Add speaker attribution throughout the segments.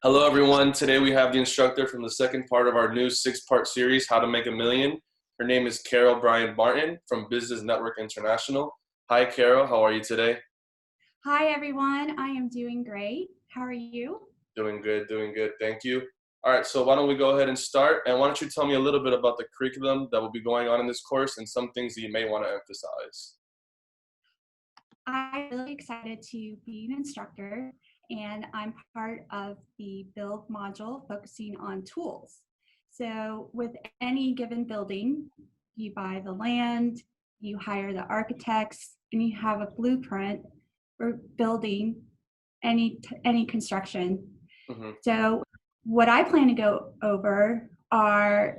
Speaker 1: Hello, everyone. Today we have the instructor from the second part of our new six-part series, How to Make a Million. Her name is Carol Bryant-Martin from Business Network International. Hi, Carol. How are you today?
Speaker 2: Hi, everyone. I am doing great. How are you?
Speaker 1: Doing good, doing good. Thank you. All right, so why don't we go ahead and start? And why don't you tell me a little bit about the curriculum that will be going on in this course and some things that you may want to emphasize.
Speaker 2: I'm really excited to be an instructor, and I'm part of the build module focusing on tools. So with any given building, you buy the land, you hire the architects, and you have a blueprint for building any construction. So what I plan to go over are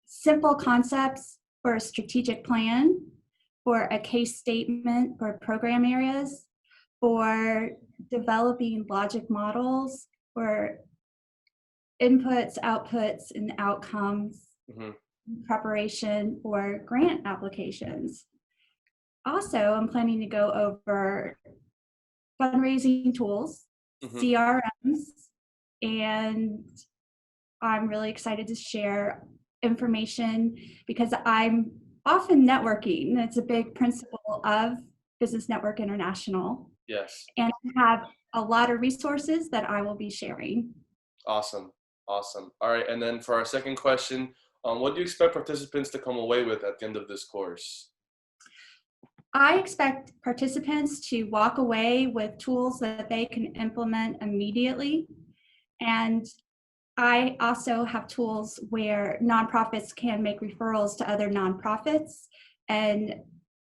Speaker 2: simple concepts for a strategic plan, for a case statement for program areas, for developing logic models, for inputs, outputs, and outcomes, preparation for grant applications. Also, I'm planning to go over fundraising tools, CRMs, and I'm really excited to share information because I'm often networking. It's a big principle of Business Network International.
Speaker 1: Yes.
Speaker 2: And I have a lot of resources that I will be sharing.
Speaker 1: Awesome. Awesome. All right. And then for our second question, what do you expect participants to come away with at the end of this course?
Speaker 2: I expect participants to walk away with tools that they can implement immediately. And I also have tools where nonprofits can make referrals to other nonprofits and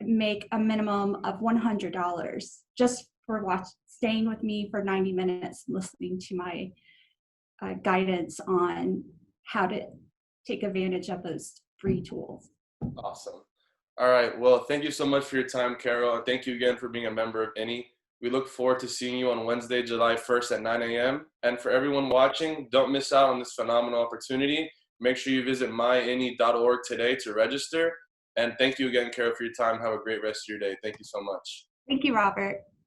Speaker 2: make a minimum of $100 just for staying with me for 90 minutes, listening to my guidance on how to take advantage of those free tools.
Speaker 1: Awesome. All right. Well, thank you so much for your time, Carol. And thank you again for being a member of INI. We look forward to seeing you on Wednesday, July 1st at 9 a.m. And for everyone watching, don't miss out on this phenomenal opportunity. Make sure you visit myini.org today to register. And thank you again, Carol, for your time. Have a great rest of your day. Thank you so much.
Speaker 2: Thank you, Robert.